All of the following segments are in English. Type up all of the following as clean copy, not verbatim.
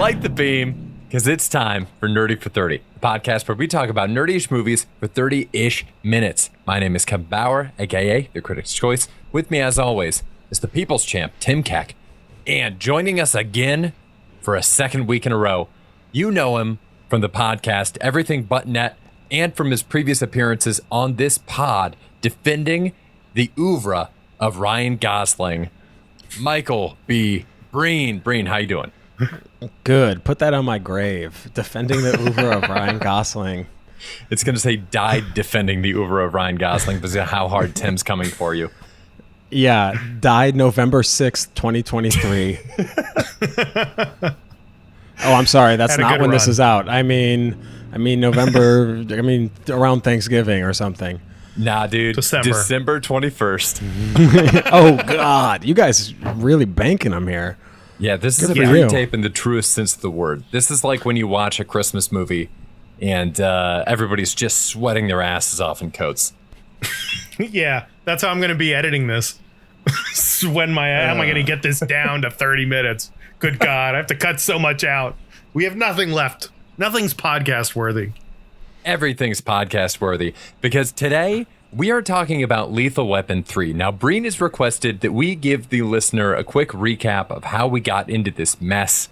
Light the beam, because it's time for Nerdy for 30, a podcast where we talk about nerdy-ish movies for 30-ish minutes. My name is Kevin Bauer, a.k.a. The Critic's Choice. With me, as always, is the People's Champ, Tim Keck. And joining us again for a second week in a row, you know him from the podcast Everything But Net and from his previous appearances on this pod, defending the oeuvre of Ryan Gosling, Michael B. Breen. Breen, how you doing? Good. Put that on my grave. Defending the oeuvre of Ryan Gosling. It's going to say died defending the oeuvre of Ryan Gosling because of how hard Tim's coming for you. Yeah, died November 6th, 2023. Oh, I'm sorry. That's not when this is out. I mean November, around Thanksgiving or something. Nah, dude. December 21st. Oh, God. You guys really banking them here. Yeah, this is a pre-tape in the truest sense of the word. This is like when you watch a Christmas movie and everybody's just sweating their asses off in coats. Yeah, that's how I'm going to be editing this. How am I going to get this down to 30 minutes? Good God, I have to cut so much out. We have nothing left. Nothing's podcast worthy. Everything's podcast worthy because today we are talking about Lethal Weapon 3. Now, Breen has requested that we give the listener a quick recap of how we got into this mess.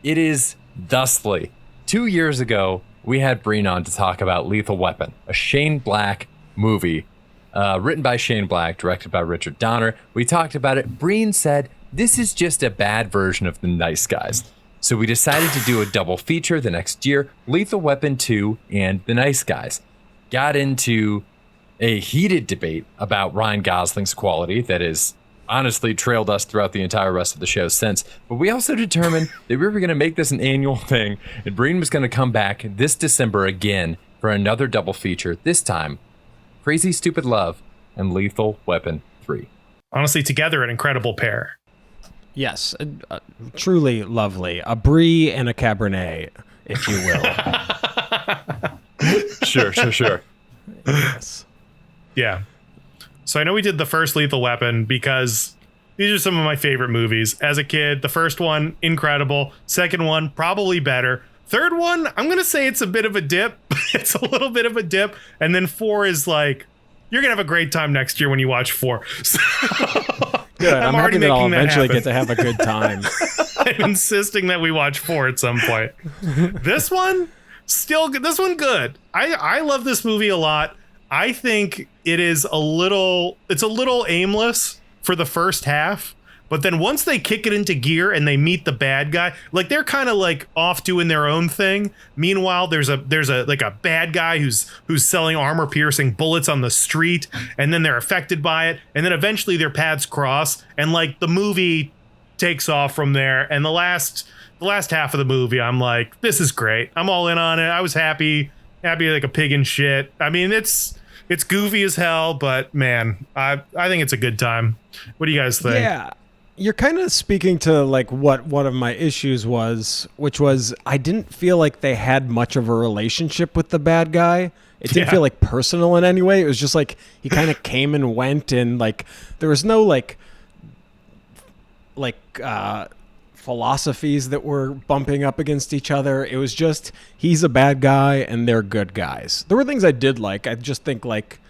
It is thusly. 2 years ago, we had Breen on to talk about Lethal Weapon, a Shane Black movie written by Shane Black, directed by Richard Donner. We talked about it. Breen said, this is just a bad version of The Nice Guys. So we decided to do a double feature the next year, Lethal Weapon 2 and The Nice Guys. Got into a heated debate about Ryan Gosling's quality that has honestly trailed us throughout the entire rest of the show since. But we also determined that we were going to make this an annual thing, and Breen was going to come back this December again for another double feature, this time Crazy Stupid Love and Lethal Weapon 3. Honestly, together, an incredible pair. Yes, truly lovely. A Brie and a Cabernet, if you will. Sure. Yes. Yeah. So I know we did the first Lethal Weapon because these are some of my favorite movies. As a kid, the first one, incredible. Second one, probably better. Third one, I'm going to say it's a bit of a dip. It's a little bit of a dip. And then 4 is like, you're going to have a great time next year when you watch 4. So, good. I'm happy that I'll eventually get to have a good time. I'm insisting that we watch 4 at some point. This one, good. I love this movie a lot. I think it's a little aimless for the first half. But then once they kick it into gear and they meet the bad guy, like they're kind of like off doing their own thing. Meanwhile, there's a bad guy who's selling armor piercing bullets on the street, and then they're affected by it, and then eventually their paths cross, and like the movie takes off from there. And the last half of the movie, I'm like, this is great. I'm all in on it. I was happy like a pig in shit. I mean, it's goofy as hell, but man, I think it's a good time. What do you guys think? Yeah. You're kind of speaking to like what one of my issues was, which was I didn't feel like they had much of a relationship with the bad guy. It didn't feel like personal in any way. It was just like he kind of came and went, and like there was no like philosophies that were bumping up against each other. It was just he's a bad guy and they're good guys. There were things I did like. I just think like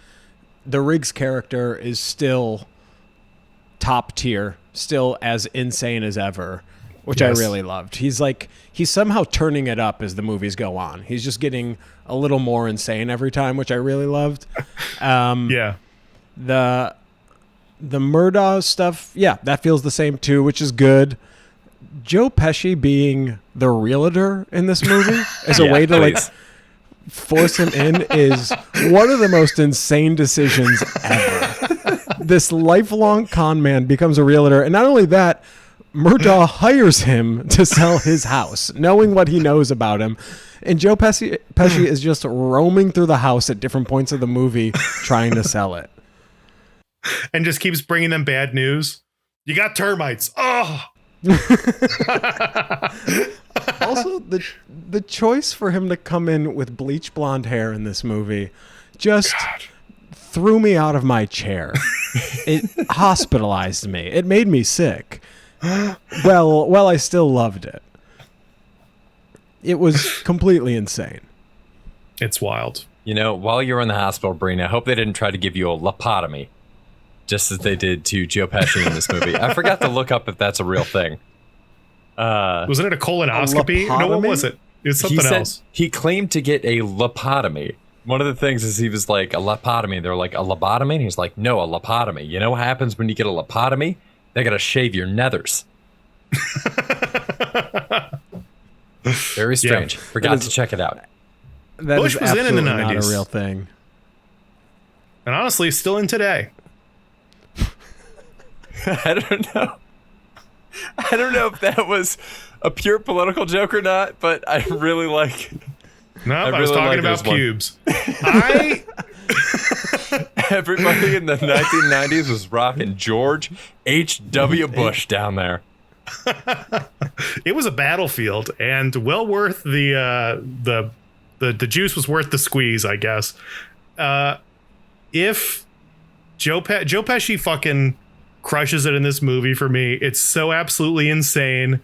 the Riggs character is still top tier, still as insane as ever, which I really loved. He's somehow turning it up as the movies go on. He's just getting a little more insane every time, which I really loved. The Murdaugh stuff, that feels the same too, which is good. Joe Pesci being the realtor in this movie as a way to like force him in is one of the most insane decisions ever. This lifelong con man becomes a realtor, and not only that, Murdaugh hires him to sell his house, knowing what he knows about him. And Joe Pesci is just roaming through the house at different points of the movie trying to sell it. And just keeps bringing them bad news. You got termites. Oh! Also, the choice for him to come in with bleach blonde hair in this movie just threw me out of my chair. It hospitalized me. It made me sick. Well, I still loved it. It was completely insane. It's wild. You know, while you're in the hospital, Breen, I hope they didn't try to give you a lobotomy, just as they did to Joe Pesci in this movie. I forgot to look up if that's a real thing. Wasn't it a colonoscopy? No, what was it? It was something else. He claimed to get a lobotomy. One of the things is he was like, a lobotomy. They're like, a lobotomy? And he's like, no, a lobotomy. You know what happens when you get a lobotomy? They got to shave your nethers. Very strange. Yeah. Forgot to check it out. That Bush is was in the absolutely not 90s. a real thing. And honestly, still in today. I don't know. I don't know if that was a pure political joke or not, but I really like. No, I was really talking like about this one. pubes. Everybody in the 1990s was rocking George H.W. Bush down there. It was a battlefield, and well worth the juice was worth the squeeze, I guess. If Joe Pesci fucking crushes it in this movie for me, it's so absolutely insane.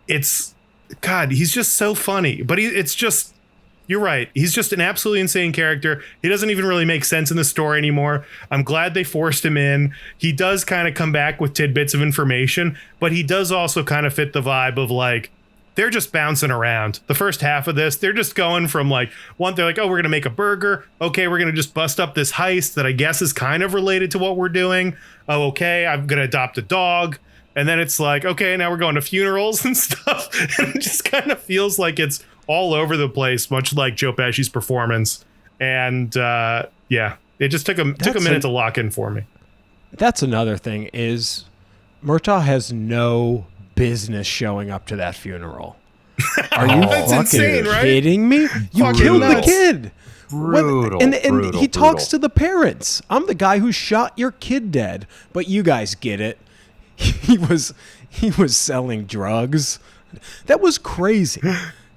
It's God, he's just so funny, but it's just. You're right. He's just an absolutely insane character. He doesn't even really make sense in the story anymore. I'm glad they forced him in. He does kind of come back with tidbits of information, but he does also kind of fit the vibe of like, they're just bouncing around. The first half of this, they're just going from like they're like, oh, we're going to make a burger. Okay, we're going to just bust up this heist that I guess is kind of related to what we're doing. Oh, okay, I'm going to adopt a dog. And then it's like, okay, now we're going to funerals and stuff. And it just kind of feels like it's all over the place, much like Joe Pesci's performance. And yeah, it just took a minute to lock in for me. That's another thing is Murtaugh has no business showing up to that funeral. Are you That's fucking insane, right? kidding me? You Fucking killed the nuts. kid. Brutal, And brutal, he talks brutal. to the parents. I'm the guy who shot your kid dead, but you guys get it. He was selling drugs. That was crazy.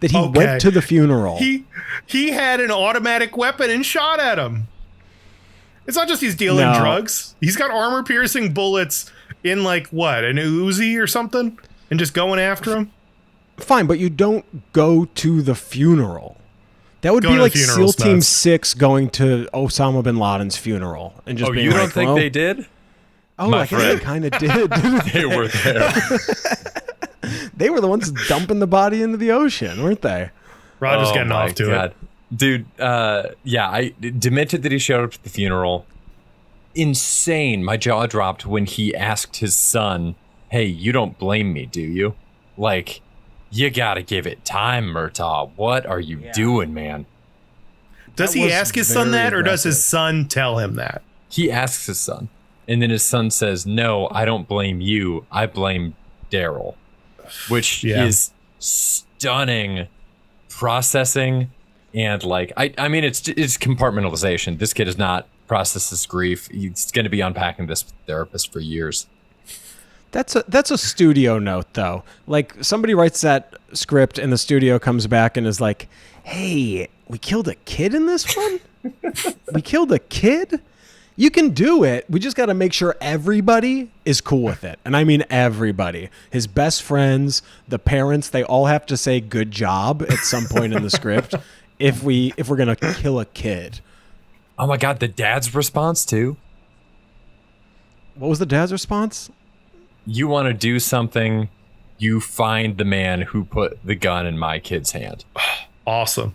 That he Okay. went to the funeral. He had an automatic weapon and shot at him. It's not just he's dealing No. drugs. He's got armor-piercing bullets in like what, an Uzi or something, and just going after him. Fine, but you don't go to the funeral. That would Going be to like the SEAL funeral's Team nuts. 6 going to Osama bin Laden's funeral and just Oh, being you like, don't think well, they did? Oh, My I guess friend. they kind of did. They were there. They were the ones dumping the body into the ocean, weren't they? Roger's Oh getting my off to God. it. Dude, yeah, I demented that he showed up at the funeral. Insane. My jaw dropped when he asked his son, hey, you don't blame me, do you? Like, you gotta give it time, Murtaugh. What are you doing, man? Does That he was ask his son very that, or does his aggressive. son tell him that? He asks his son, and then his son says, no, I don't blame you. I blame Daryl, which Yeah. is stunning processing. And like, I mean, it's compartmentalization. This kid has not processed his grief. He's going to be unpacking this with a therapist for years. That's a studio note, though. Like, somebody writes that script and the studio comes back and is like, hey, we killed a kid in this one? We killed a kid? You can do it. We just got to make sure everybody is cool with it. And I mean everybody. His best friends, the parents, they all have to say good job at some point in the script if we're going to kill a kid. Oh my God, the dad's response too. What was the dad's response? You want to do something, you find the man who put the gun in my kid's hand. Awesome.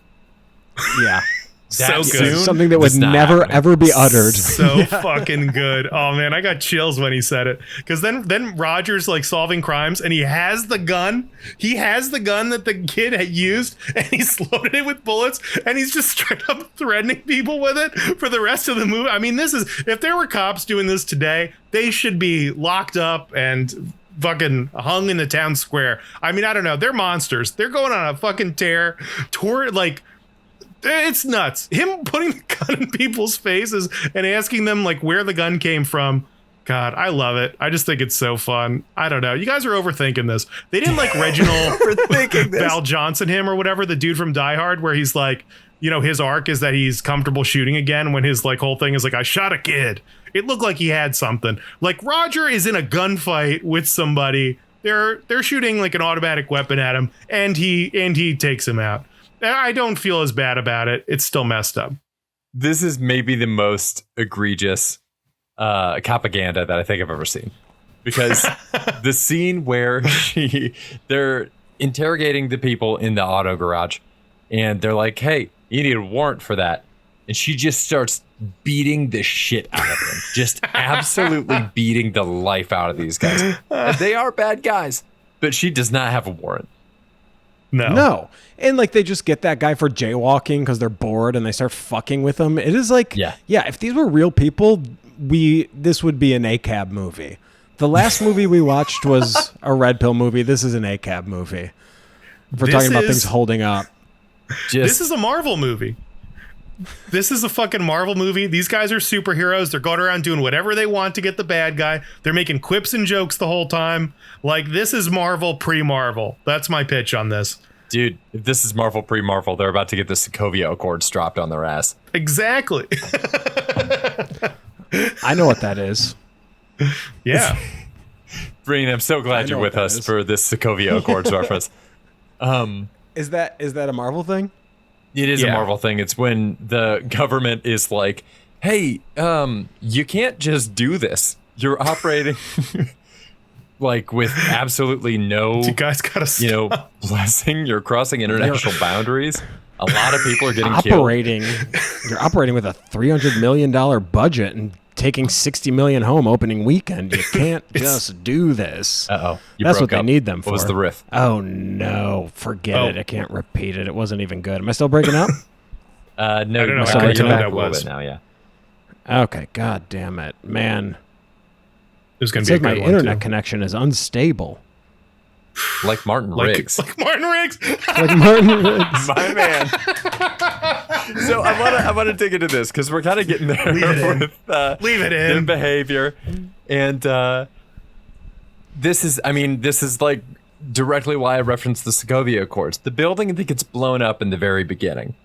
Yeah. So That good. soon? Something that would That's not never, happening. ever be uttered. So fucking good. Oh man, I got chills when he said it. Because then Roger's like solving crimes, and he has the gun. He has the gun that the kid had used, and he's loaded it with bullets, and he's just straight up threatening people with it for the rest of the movie. I mean, this is, if there were cops doing this today, they should be locked up and fucking hung in the town square. I mean, I don't know. They're monsters. They're going on a fucking tear. Like, it's nuts. Him putting the gun in people's faces and asking them like where the gun came from. God, I love it. I just think it's so fun. I don't know. You guys are overthinking this. They didn't like Reginald Val Johnson him or whatever, the dude from Die Hard, where he's like, you know, his arc is that he's comfortable shooting again when his like whole thing is like, I shot a kid. It looked like he had something. Like Roger is in a gunfight with somebody. they're shooting like an automatic weapon at him, and he takes him out. I don't feel as bad about it. It's still messed up. This is maybe the most egregious propaganda that I think I've ever seen, because the scene where they're interrogating the people in the auto garage, and they're like, "Hey, you need a warrant for that," and she just starts beating the shit out of them, just absolutely beating the life out of these guys. And they are bad guys, but she does not have a warrant. No. And like they just get that guy for jaywalking because they're bored and they start fucking with him. It is like, yeah, if these were real people, this would be an ACAB movie. The last movie we watched was a Red Pill movie. This is an ACAB movie. If we're talking about things holding up. This is a Marvel movie. This is a fucking Marvel movie. These guys are superheroes. They're going around doing whatever they want to get the bad guy. They're making quips and jokes the whole time. Like, this is Marvel pre-Marvel. That's my pitch on this. Dude, if this is Marvel pre-Marvel, they're about to get the Sokovia Accords dropped on their ass. Exactly. I know what that is. Yeah. Breen, I'm so glad you're with us for this Sokovia Accords reference. Is that a Marvel thing? It is a Marvel thing. It's when the government is like, hey, you can't just do this. You're operating like with absolutely no, you guys gotta stop. blessing. You're crossing international boundaries. A lot of people are getting killed. You're operating with a $300 million budget and taking 60 million home opening weekend. You can't just do this. Uh-oh. That's what they need them for. What was the riff? Oh, no. Forget it. I can't repeat it. It wasn't even good. Am I still breaking up? No. I don't know. I can tell back that a little was. bit now, yeah. Okay. God damn it. Man. It was going to be a good my one, internet too. connection is unstable. Like Martin Riggs. Like Martin Riggs. Like Martin Riggs. My man. So I want to dig into this because we're kind of getting there with Leave it in. behavior, and this is like directly why I referenced the Sokovia Accords. The building that gets blown up in the very beginning.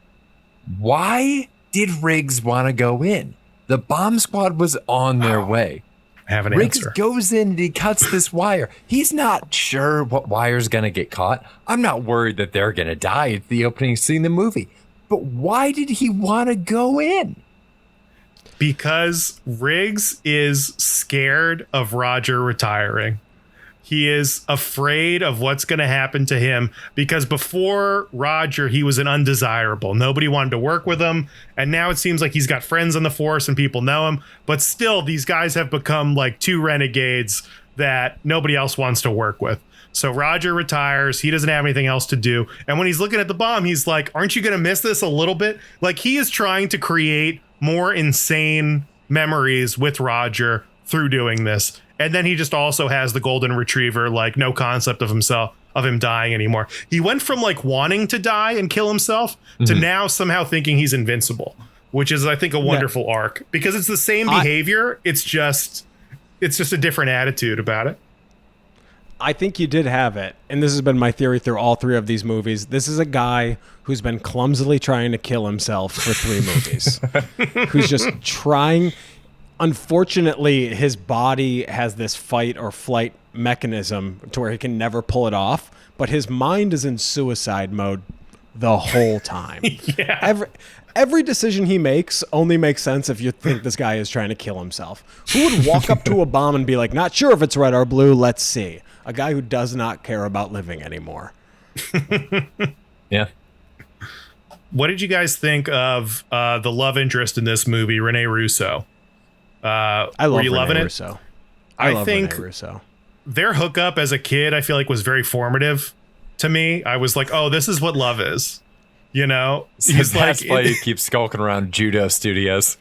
Why did Riggs want to go in? The bomb squad was on their way. Have an Riggs answer. goes in and he cuts this wire. He's not sure what wire's going to get caught. I'm not worried that they're going to die at the opening scene of the movie. But why did he want to go in? Because Riggs is scared of Roger retiring. He is afraid of what's going to happen to him because before Roger, he was an undesirable. Nobody wanted to work with him. And now it seems like he's got friends on the force and people know him. But still, these guys have become like two renegades that nobody else wants to work with. So Roger retires. He doesn't have anything else to do. And when he's looking at the bomb, he's like, aren't you going to miss this a little bit? Like, he is trying to create more insane memories with Roger through doing this. And then he just also has the golden retriever, like no concept of him dying anymore. He went from like wanting to die and kill himself to now somehow thinking he's invincible, which is, I think, a wonderful arc because it's the same behavior. It's just a different attitude about it. I think you did have it. And this has been my theory through all three of these movies. This is a guy who's been clumsily trying to kill himself for 3 movies, who's just trying. Unfortunately, his body has this fight or flight mechanism to where he can never pull it off, but his mind is in suicide mode the whole time. Yeah. Every decision he makes only makes sense if you think this guy is trying to kill himself. Who would walk up to a bomb and be like, not sure if it's red or blue, let's see. A guy who does not care about living anymore. Yeah. What did you guys think of the love interest in this movie, Rene Russo? I love were you Rene loving it? Russo. I love think Rene Russo. Their hookup as a kid, I feel like, was very formative to me. I was like, oh, this is what love is. You know? He's that's why you keep skulking around judo studios.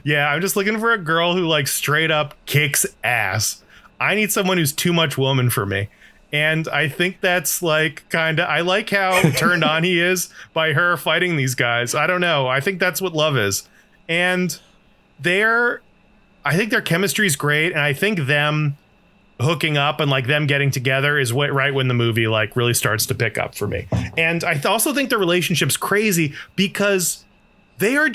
Yeah, I'm just looking for a girl who like straight up kicks ass. I need someone who's too much woman for me. And I think that's like I like how turned on he is by her fighting these guys. I don't know. I think that's what love is. And I think their chemistry is great. And I think them hooking up and like them getting together is right when the movie like really starts to pick up for me. And I also think their relationship's crazy because they are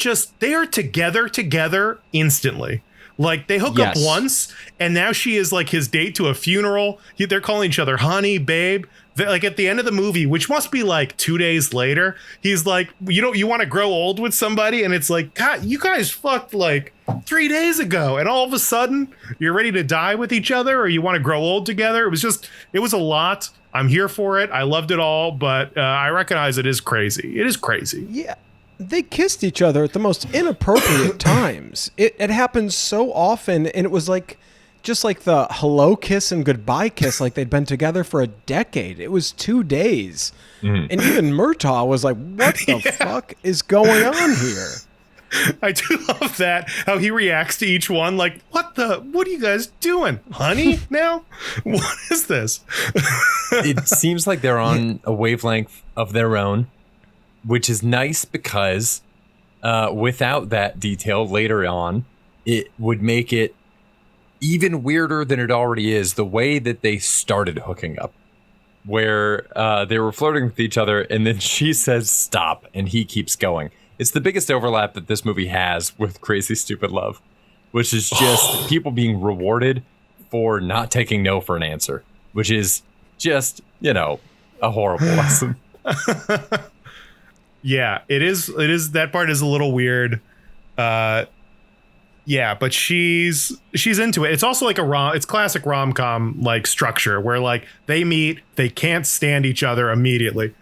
together instantly. Like they hook up once, and now she is like his date to a funeral. They're calling each other honey, babe. Like at the end of the movie, which must be like 2 days later, he's like, you want to grow old with somebody? And it's like, God, you guys fucked like 3 days ago. And all of a sudden you're ready to die with each other, or you want to grow old together. It was a lot. I'm here for it. I loved it all, but I recognize it is crazy. It is crazy. Yeah. They kissed each other at the most inappropriate times. It happens so often, and it was like just like the hello kiss and goodbye kiss, like they'd been together for a decade. It was 2 days. And even Murtaugh was like, what the fuck is going on here? I do love that, how he reacts to each one like, what are you guys doing? Honey now? What is this? It seems like they're on a wavelength of their own, which is nice because without that detail later on, it would make it even weirder than it already is, the way that they started hooking up, where they were flirting with each other and then she says stop and he keeps going. It's the biggest overlap that this movie has with Crazy Stupid Love, which is just people being rewarded for not taking no for an answer, which is just, a horrible lesson. Yeah, it is. That part is a little weird. Yeah, but she's into it. It's also like it's classic rom-com like structure where like they meet, they can't stand each other immediately.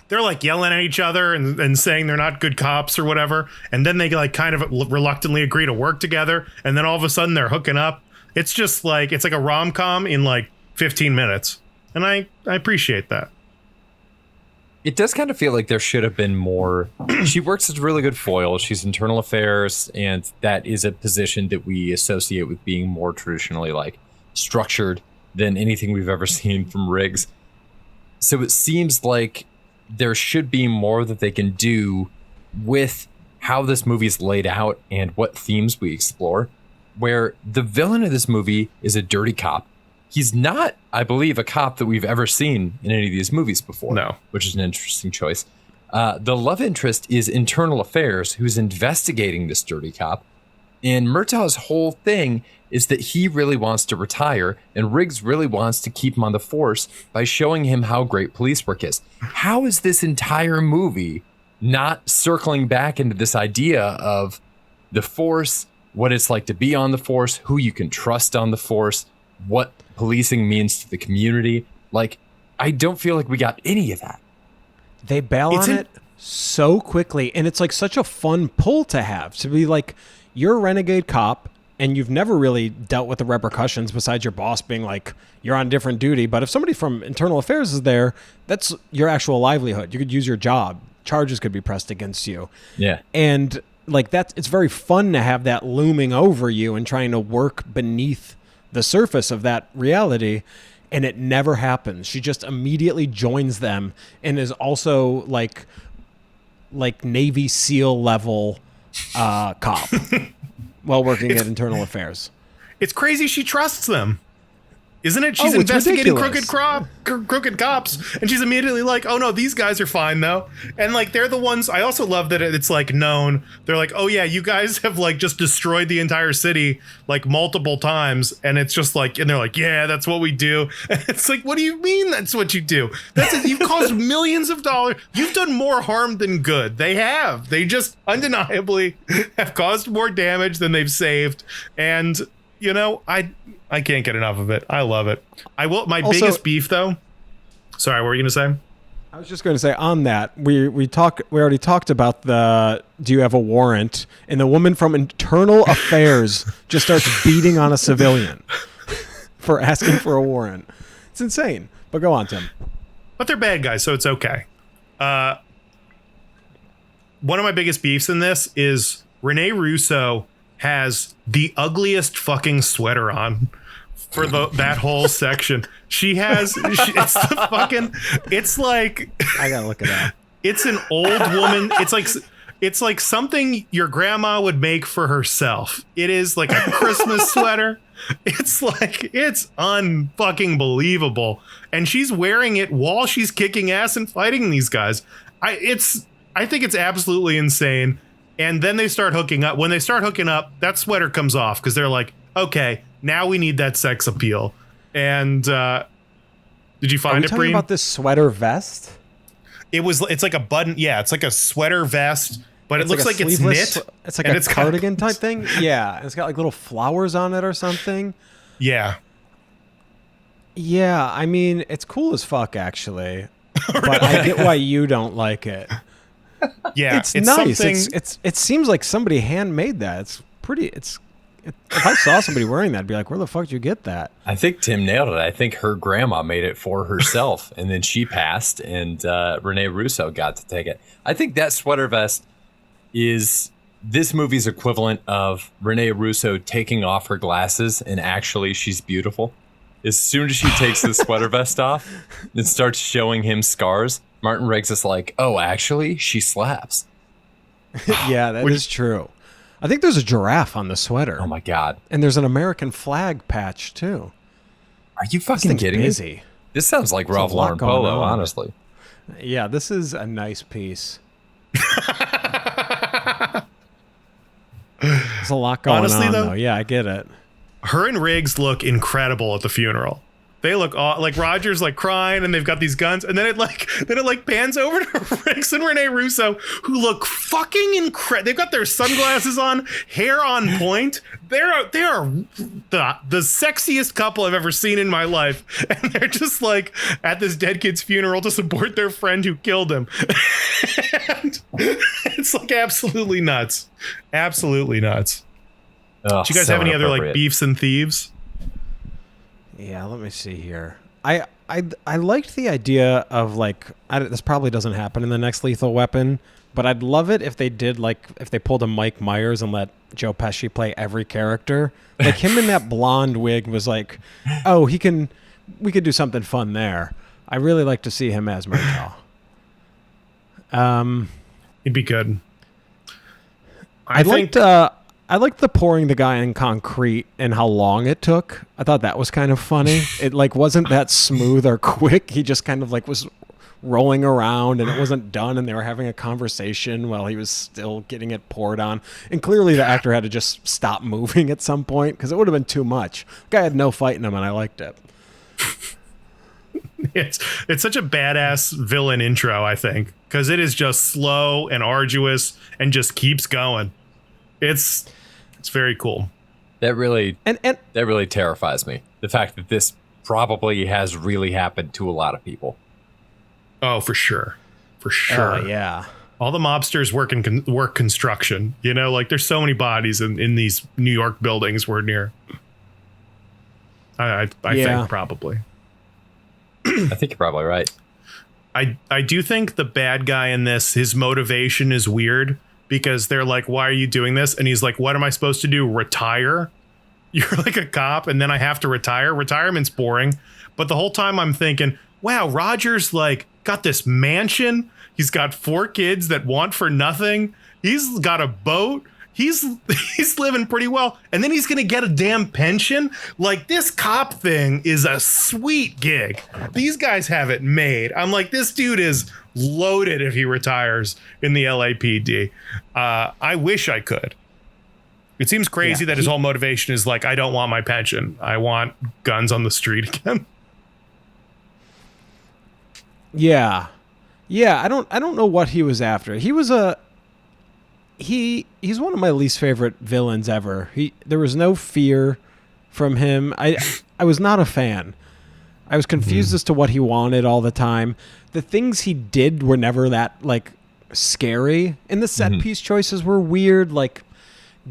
They're like yelling at each other and saying they're not good cops or whatever. And then they like kind of reluctantly agree to work together. And then all of a sudden they're hooking up. It's just like, it's like a rom-com in like 15 minutes. And I appreciate that. It does kind of feel like there should have been more. She works as a really good foil. She's internal affairs, and that is a position that we associate with being more traditionally like structured than anything we've ever seen from Riggs. So it seems like there should be more that they can do with how this movie's laid out and what themes we explore, where the villain of this movie is a dirty cop. He's not, I believe, a cop that we've ever seen in any of these movies before. No. Which is an interesting choice. The love interest is internal affairs, who's investigating this dirty cop. And Murtaugh's whole thing is that he really wants to retire, and Riggs really wants to keep him on the force by showing him how great police work is. How is this entire movie not circling back into this idea of the force, what it's like to be on the force, who you can trust on the force, what policing means to the community? Like, I don't feel like we got any of that. They bail on it so quickly, and it's like such a fun pull to have, to be like, you're a renegade cop and you've never really dealt with the repercussions besides your boss being like, you're on different duty. But if somebody from internal affairs is there, that's your actual livelihood. You could use your job. Charges could be pressed against you. Yeah. And like it's very fun to have that looming over you and trying to work beneath the surface of that reality. And it never happens. She just immediately joins them and is also like Navy SEAL level cop while working at internal affairs. It's crazy she trusts them. Isn't it? She's investigating crooked cops, and she's immediately like, oh no, these guys are fine though. And like, they're the ones. I also love that it's like known. They're like, oh yeah, you guys have like just destroyed the entire city like multiple times. And it's just like, and they're like, yeah, that's what we do. And it's like, what do you mean that's what you do? You've caused millions of dollars. You've done more harm than good. They have. They just undeniably have caused more damage than they've saved. And I can't get enough of it. I love it. I will. My biggest beef, though. Sorry, what were you going to say? I was just going to say on that we already talked about the do you have a warrant, and the woman from internal affairs just starts beating on a civilian for asking for a warrant. It's insane. But go on, Tim. But they're bad guys, so it's okay. One of my biggest beefs in this is Rene Russo has the ugliest fucking sweater on for that whole section. It's like I gotta look it up. It's an old woman. It's like something your grandma would make for herself. It is like a Christmas sweater. It's unfucking believable. And she's wearing it while she's kicking ass and fighting these guys. I think it's absolutely insane. And then they start hooking up. When they start hooking up, that sweater comes off because they're like, okay, now we need that sex appeal. And did you find it, Breen? Talking about this sweater vest? It's like a button. Yeah, it's like a sweater vest, but it looks like it's knit. It's like a cardigan type thing. Yeah, it's got like little flowers on it or something. Yeah. Yeah, I mean, it's cool as fuck, actually. But I get why you don't like it. Yeah, it's nice. It seems like somebody handmade that. It's pretty. If I saw somebody wearing that, I'd be like, where the fuck did you get that? I think Tim nailed it. I think her grandma made it for herself, and then she passed, and Rene Russo got to take it. I think that sweater vest is this movie's equivalent of Rene Russo taking off her glasses, and actually she's beautiful. As soon as she takes the sweater vest off and starts showing him scars, Martin Riggs is like, oh, actually, she slaps. Yeah, that is true. I think there's a giraffe on the sweater. Oh, my God. And there's an American flag patch, too. Are you fucking kidding me? This sounds like Ralph Lauren Polo, honestly. Yeah, this is a nice piece. There's a lot going on, though. Yeah, I get it. Her and Riggs look incredible at the funeral. They look like Roger's like crying, and they've got these guns, and then it pans over to Riggs and Rene Russo, who look fucking incredible. They've got their sunglasses on, hair on point. They are the sexiest couple I've ever seen in my life, and they're just like at this dead kid's funeral to support their friend who killed him. And it's like absolutely nuts, absolutely nuts. Oh, do you guys have any other like beefs and thieves? Yeah, let me see here. I liked the idea of like this probably doesn't happen in the next Lethal Weapon, but I'd love it if they did if they pulled a Mike Myers and let Joe Pesci play every character. Like him in that blonde wig was like, oh, we could do something fun there. I really like to see him as Murtaugh. He'd be good. I liked the pouring the guy in concrete and how long it took. I thought that was kind of funny. It like wasn't that smooth or quick. He just kind of like was rolling around and it wasn't done, and they were having a conversation while he was still getting it poured on. And clearly the actor had to just stop moving at some point because it would have been too much. The guy had no fight in him, and I liked it. It's such a badass villain intro, I think, because it is just slow and arduous and just keeps going. It's very cool. That really terrifies me. The fact that this probably has really happened to a lot of people. Oh, for sure. For sure. Oh, yeah. All the mobsters work construction. You know, like there's so many bodies in these New York buildings we're near. I think probably. I think you're probably right. I do think the bad guy in this, his motivation is weird. Because they're like, why are you doing this? And he's like, what am I supposed to do? Retire? You're like a cop and then I have to retire? Retirement's boring. But the whole time I'm thinking, wow, Roger's like got this mansion. He's got 4 kids that want for nothing. He's got a boat. He's living pretty well. And then he's going to get a damn pension. Like this cop thing is a sweet gig. These guys have it made. I'm like, this dude is loaded if he retires in the LAPD. I wish I could. It seems crazy that his whole motivation is like, I don't want my pension. I want guns on the street again. Yeah. Yeah, I don't know what he was after. He was he's one of my least favorite villains ever. There was no fear from him. I was not a fan. I was confused as to what he wanted all the time. The things he did were never that like scary, and the set piece choices were weird, like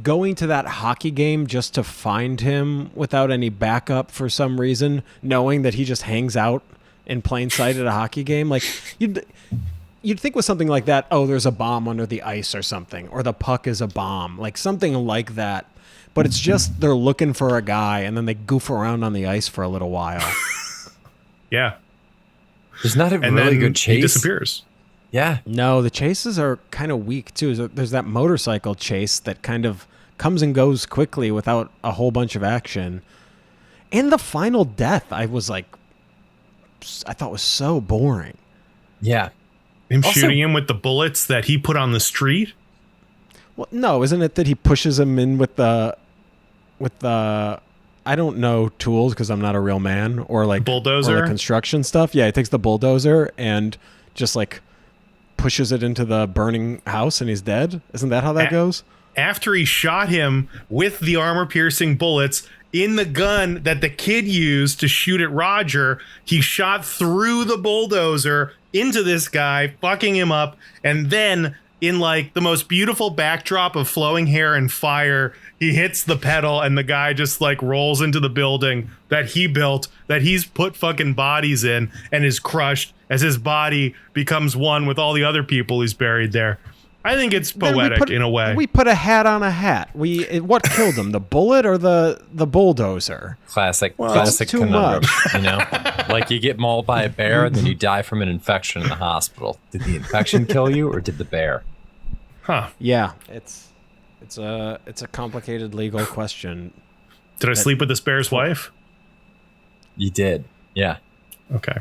going to that hockey game just to find him without any backup for some reason, knowing that he just hangs out in plain sight at a hockey game. Like you'd think with something like that, oh, there's a bomb under the ice or something, or the puck is a bomb, like something like that. But it's just they're looking for a guy, and then they goof around on the ice for a little while. Yeah. There's not a really good chase. He disappears. Yeah. No, the chases are kind of weak, too. There's that motorcycle chase that kind of comes and goes quickly without a whole bunch of action. And the final death, I thought was so boring. Yeah. Him shooting him with the bullets that he put on the street? Well, no, isn't it that he pushes him in with the I don't know tools because I'm not a real man, or like bulldozer, or like construction stuff. Yeah, he takes the bulldozer and just like pushes it into the burning house, and he's dead. Isn't that how that goes? After he shot him with the armor-piercing bullets in the gun that the kid used to shoot at Roger, he shot through the bulldozer into this guy, fucking him up, and then in like the most beautiful backdrop of flowing hair and fire, he hits the pedal and the guy just like rolls into the building that he built, that he's put fucking bodies in, and is crushed as his body becomes one with all the other people he's buried there. I think it's poetic in a way. We put a hat on a hat. What killed him? The bullet or the bulldozer? Classic too conundrum. much. You know, like you get mauled by a bear, then you die from an infection in the hospital. Did the infection kill you, or did the bear? Huh? Yeah, it's a complicated legal question. Did I sleep with this bear's wife? You did. Yeah. Okay.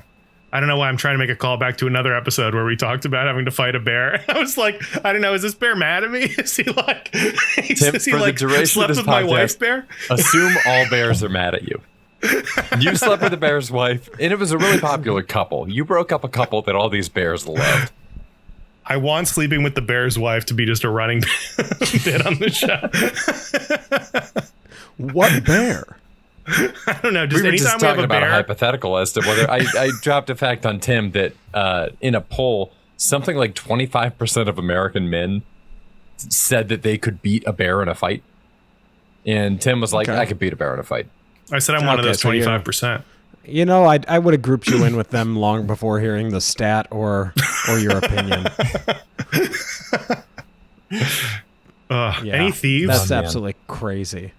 I don't know why I'm trying to make a call back to another episode where we talked about having to fight a bear. I was like, I don't know, is this bear mad at me? Is he like, Tim, is he for like the duration slept of this with my podcast, wife's bear? Assume all bears are mad at you. You slept with the bear's wife, and it was a really popular couple. You broke up a couple that all these bears loved. I want sleeping with the bear's wife to be just a running bit on the show. What bear? I don't know. Just we were just anytime we have talking a about bear, a hypothetical as to whether I dropped a fact on Tim that in a poll, something like 25% of American men said that they could beat a bear in a fight. And Tim was like, I could beat a bear in a fight. I said I'm one of those 25%. You know, I would have grouped you in with them long before hearing the stat or your opinion. Any thieves? That's absolutely crazy.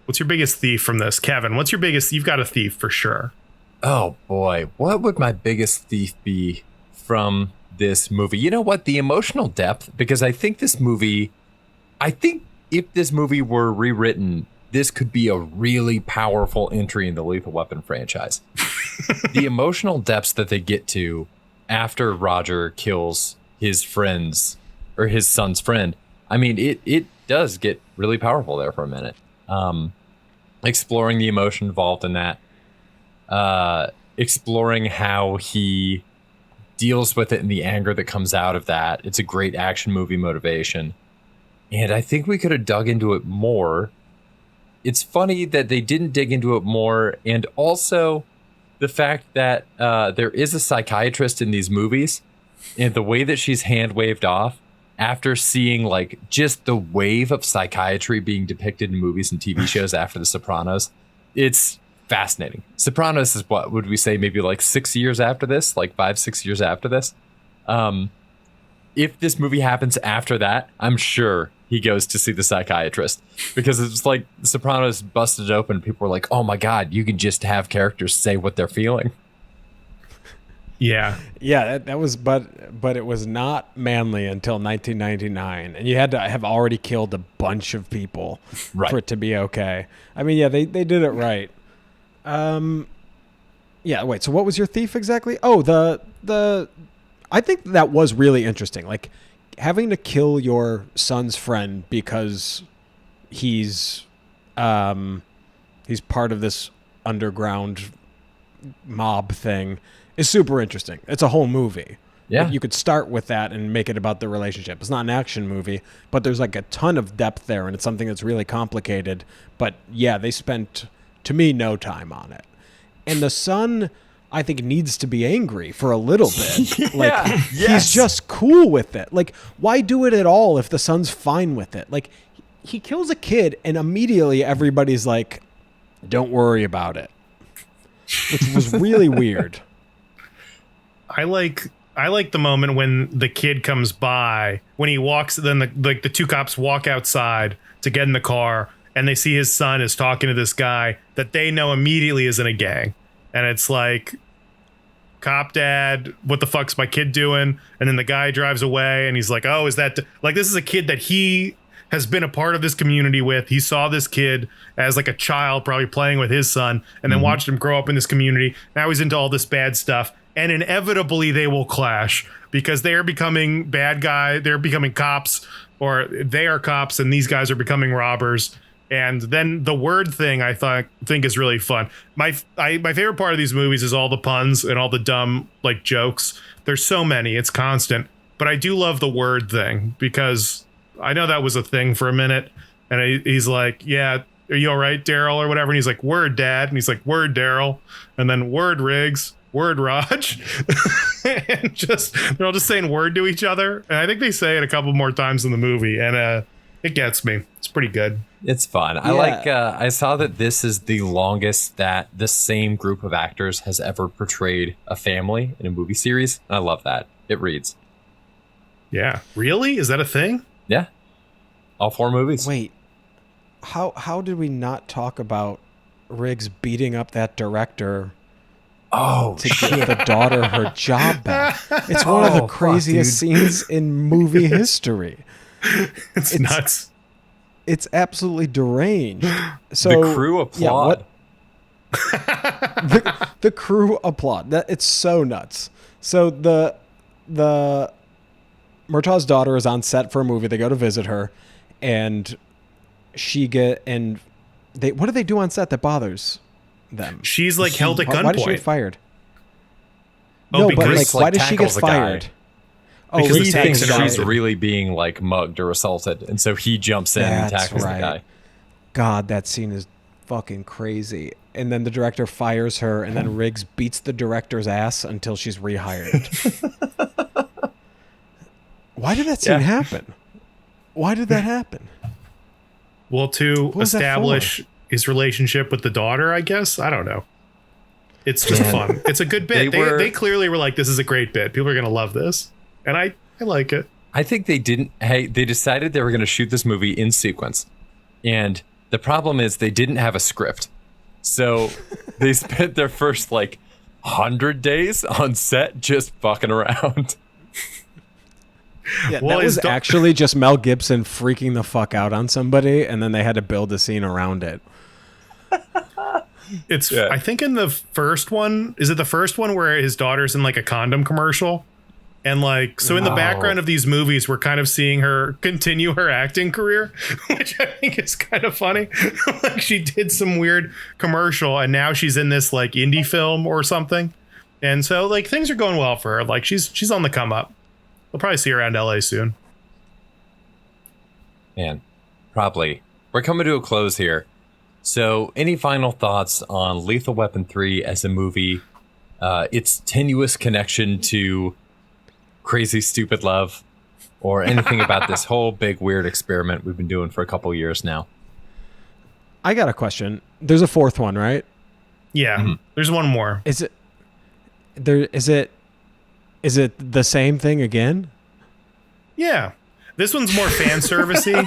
What's your biggest thief from this? Kevin, what's your biggest? You've got a thief for sure. Oh, boy. What would my biggest thief be from this movie? You know what? The emotional depth, because I think if this movie were rewritten, this could be a really powerful entry in the Lethal Weapon franchise. The emotional depths that they get to after Roger kills his friends, or his son's friend, I mean, it does get really powerful there for a minute. Exploring the emotion involved in that, exploring how he deals with it and the anger that comes out of that. It's a great action movie motivation. And I think we could have dug into it more. It's funny that they didn't dig into it more. And also the fact that there is a psychiatrist in these movies, and the way that she's hand waved off after seeing like just the wave of psychiatry being depicted in movies and TV shows after The Sopranos, it's fascinating. Sopranos is what would we say, maybe like 6 years after this, like 5-6 years after this. If this movie happens after that, I'm sure he goes to see the psychiatrist, because it's like The Sopranos busted open. People were like, oh my God, you can just have characters say what they're feeling. Yeah. That was, but it was not manly until 1999, and you had to have already killed a bunch of people for it to be okay. I mean, yeah, they did it right. Yeah. Wait. So what was your thief exactly? Oh, the. I think that was really interesting. Like having to kill your son's friend because he's part of this underground mob thing is super interesting. It's a whole movie. Yeah. Like you could start with that and make it about the relationship. It's not an action movie, but there's like a ton of depth there, and it's something that's really complicated. But yeah, they spent, to me, no time on it. And the son, I think, needs to be angry for a little bit. Like he's just cool with it. Like, why do it at all if the son's fine with it? Like, he kills a kid and immediately everybody's like, don't worry about it. Which was really weird. I like the moment when the kid comes by, when he walks, then the two cops walk outside to get in the car, and they see his son is talking to this guy that they know immediately is in a gang. And it's like, cop dad, what the fuck's my kid doing? And then the guy drives away, and he's like, oh, is that like, this is a kid that he has been a part of this community with. He saw this kid as like a child, probably playing with his son, and then watched him grow up in this community. Now he's into all this bad stuff. and inevitably they will clash because they are becoming bad guy. They're becoming cops, or they are cops, and these guys are becoming robbers. And then the word thing I think is really fun. My favorite part of these movies is all the puns and all the dumb like jokes. There's so many, it's constant. But I do love the word thing because I know that was a thing for a minute. And he's like, yeah, are you all right, Daryl, or whatever? And he's like, word, Dad. And he's like, word, Daryl. And then word, Riggs. Word, Raj. And they're all just saying word to each other. And I think they say it a couple more times in the movie. And it gets me. It's pretty good. It's fun. Yeah. I saw that this is the longest that the same group of actors has ever portrayed a family in a movie series. And I love that. It reads. Yeah. Really? Is that a thing? Yeah. All 4 movies. Wait. How did we not talk about Riggs beating up that director to give the daughter her job back? It's one of the craziest scenes in movie history. It's nuts. It's absolutely deranged. So the crew applaud. The crew applaud. It's so nuts. So the Murtaugh's daughter is on set for a movie. They go to visit her, and what do they do on set that bothers them? She's like held at gunpoint. Why did she get fired? Oh, no, but like, why does she get fired? Oh, he thinks she's really being like mugged or assaulted, and so he jumps in and tackles the guy. God, that scene is fucking crazy. And then the director fires her, and then Riggs beats the director's ass until she's rehired. Why did that scene happen? Why did that happen? Well, to establish his relationship with the daughter, I guess. I don't know. It's just fun. It's a good bit. They clearly were like, this is a great bit. People are going to love this. And I like it. I think they decided they were going to shoot this movie in sequence. And the problem is they didn't have a script. So they spent their first 100 days on set just fucking around. Yeah, that was actually just Mel Gibson freaking the fuck out on somebody, and then they had to build a scene around it. I think in the first one, is it the first one where his daughter's in a condom commercial? And in the background of these movies, we're kind of seeing her continue her acting career, which I think is kind of funny. She did some weird commercial and now she's in this indie film or something. And so things are going well for her. She's on the come up. We'll probably see her around LA soon. Man, probably. We're coming to a close here. So any final thoughts on Lethal Weapon 3 as a movie, its tenuous connection to Crazy Stupid Love, or anything about this whole big weird experiment we've been doing for a couple years now? I got a question. There's a 4th one, right? Yeah, There's one more. Is it the same thing again? Yeah. This one's more fan servicey.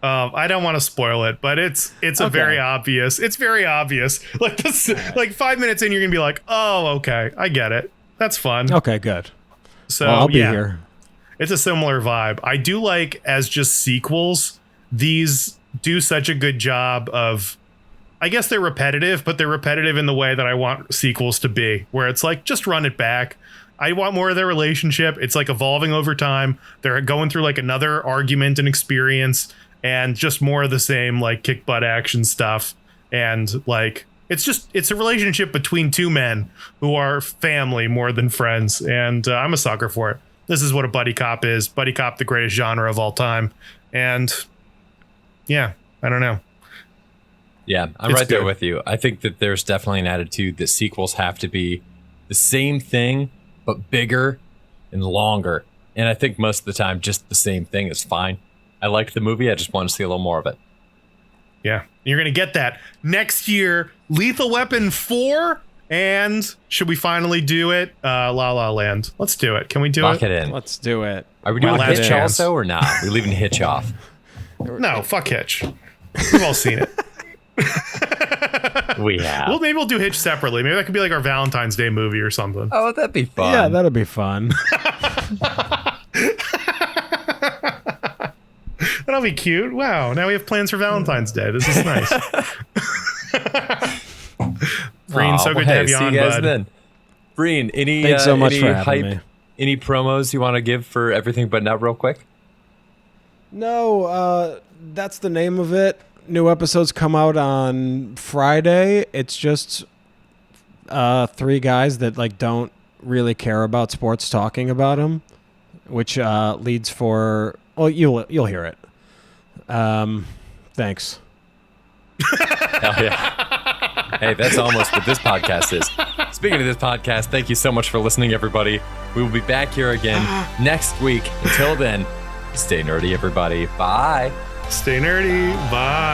I don't want to spoil it, but it's okay. Very obvious. It's very obvious. 5 minutes in, you're gonna be like, oh, okay, I get it. That's fun. Okay, good. So I'll be here. It's a similar vibe. I do as just sequels, these do such a good job of, I guess they're repetitive, but they're repetitive in the way that I want sequels to be, where it's just run it back. I want more of their relationship. It's evolving over time. They're going through another argument and experience, and just more of the same kick butt action stuff. And it's a relationship between two men who are family more than friends. And I'm a sucker for it. This is what a buddy cop is. Buddy cop, the greatest genre of all time. And yeah, I don't know. Yeah, I'm right there with you. I think that there's definitely an attitude that sequels have to be the same thing, but bigger and longer. And I think most of the time, just the same thing is fine. I liked the movie. I just want to see a little more of it. Yeah, you're going to get that next year. Lethal Weapon 4. And should we finally do it? La La Land. Let's do it. Can we do Lock it in. Let's do it. Are we doing Hitch also or not? We're leaving Hitch off. No, fuck Hitch. We've all seen it. We have. Well, maybe we'll do Hitch separately. Maybe that could be our Valentine's Day movie or something. Oh, that'd be fun. Yeah, that'd be fun. That'll be cute. Wow, now we have plans for Valentine's Day. This is nice. Breen, so good to have you on, bud. Breen, Thanks so much any for having me. Any promos you want to give for Everything But Nut real quick? No, that's the name of it. New episodes come out on Friday. It's just 3 guys that like don't really care about sports talking about them, which leads for you'll hear it. Thanks. Hell yeah. Hey, that's almost what this podcast is. Speaking of this podcast, thank you so much for listening, everybody. We will be back here again next week. Until then, stay nerdy, everybody. Bye. Stay nerdy. Bye.